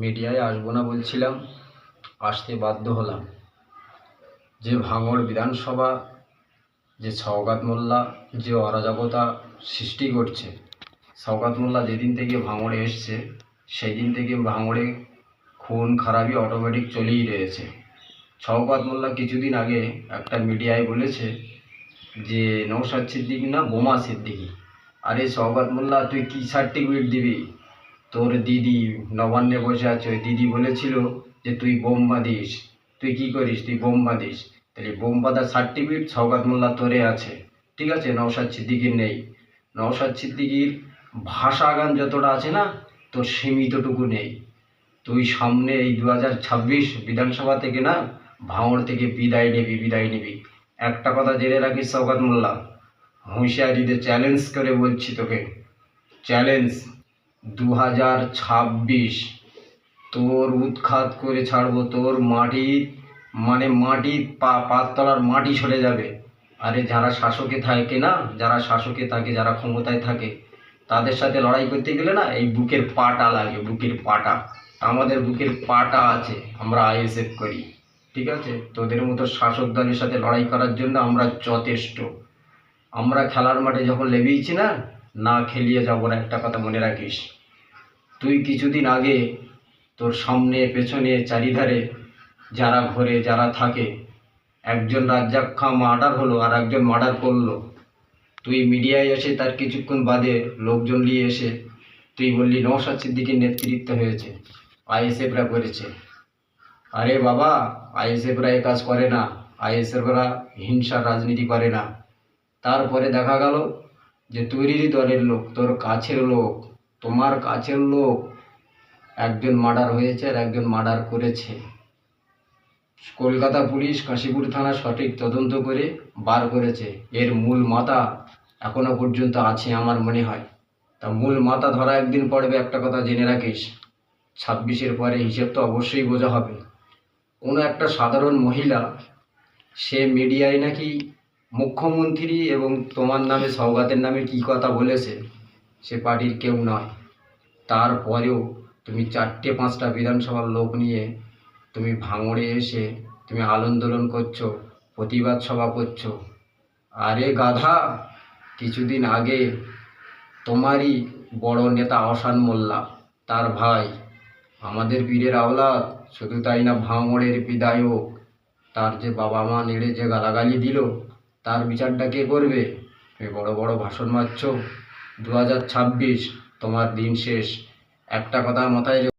মিডিয়ায় আসবো না বলছিলাম, আসতে বাধ্য হলাম। যে ভাঙড় বিধানসভা, যে শওকত মোল্লা যে অরাজকতা সৃষ্টি করছে, শওকত মোল্লা যেদিন থেকে ভাঙড়ে এসছে সেই দিন থেকে ভাঙড়ে খুন খারাপি অটোমেটিক চলেই রয়েছে। শওকত মোল্লা কিছুদিন আগে একটা মিডিয়ায় বলেছে যে নওশাদ সিদ্দিকী না বোমা সিদ্দিকী। আরে শওকত মোল্লা, তুই কী সার্টিফিকেট দিবি? তোর দিদি নবান্নে বসে আছে, ওই দিদি বলেছিল যে তুই বোম বাঁধিস, তুই কি করিস, তুই বোম বাঁধিস। তাহলে বোম বাঁধার সার্টিফিকেট শওকত মোল্লা তোরে আছে, ঠিক আছে, নওশাদ সিদ্দিকীর নেই। নওশাদ সিদ্দিকীর ভাষা গান যতটা আছে না, তোর সীমিতটুকু নেই। তুই সামনে এই 2026 বিধানসভা থেকে না, ভাঙড় থেকে বিদায় নিবি। একটা কথা জেনে রাখিস শওকত মোল্লা, হুঁশিয়ারিতে চ্যালেঞ্জ করে বলছি তোকে, চ্যালেঞ্জ, 2026 তোর উৎখাত করে ছাড়বো। তোর মাটি মাটি পাততলার মাটি সরে যাবে। আরে যারা শাসকে থাকে না, যারা ক্ষমতায় থাকে, তাদের সাথে লড়াই করতে গেলে না এই বুকের পাটা লাগে, বুকের পাটা। আমাদের বুকের পাটা আছে, আমরা আইএসএফ করি, ঠিক আছে। তোদের মতো শাসক দলের সাথে লড়াই করার জন্য আমরা যথেষ্ট। আমরা খেলার মাঠে যখন লেবেইছি না, না খেলিয়ে যাবো না, একটা কথা মনে রাখিস। তুই কিছুদিন আগে তোর সামনে পেছনে চারিধারে যারা ঘরে যারা থাকে, একজন রাজ্জাক খাঁ মার্ডার হলো আর একজন মার্ডার করলো। তুই মিডিয়ায় এসে তার কিছুক্ষণ বাদে লোকজন নিয়ে এসে তুই বললি নওশাদ সিদ্দিকীর নেতৃত্ব হয়েছে, আইএসএফরা করেছে। আরে বাবা, আইএসএফরা এ কাজ করে না, আইএসএফরা হিংসার রাজনীতি করে না। তারপরে দেখা গেল যে তোরই দলের লোক, তোর কাছের লোক, তোমার কাছের লোক, একজন মার্ডার হয়েছে আর একজন মার্ডার করেছে। কলকাতা পুলিশ কাশীপুর থানা সঠিক তদন্ত করে বার করেছে। এর মূল মাথা এখনো পর্যন্ত আছে আমার মনে হয়। তা মূল মাথা ধরা একদিন পড়বে, একটা কথা জেনে রাখিস। 26-এর পরে হিসেব তো অবশ্যই বোঝা হবে। কোনো একটা সাধারণ মহিলা, সে মিডিয়ায় নাকি মুখ্যমন্ত্রী এবং তোমার নামে সওগাতের নামে কি কথা বলেছে, সে পার্টির কেউ নয়। তারপরেও তুমি 4-5টা বিধানসভার লোক নিয়ে তুমি ভাঙড়ে এসে তুমি আন্দোলন করছো, প্রতিবাদ সভা করছো। আরে গাধা, কিছুদিন আগে তোমারই বড় নেতা আহসান মোল্লা, তার ভাই, আমাদের পীরের আওলাদ, শুধু তাই না ভাঙড়ের বিধায়ক, তার যে বাবা মা নেড়ে যে গালাগালি দিল, তার বিচারটা কে করবে? তুমি বড় বড় ভাষণ মারছো। 2026 তোমার দিন শেষ। একটা কথা মাথায়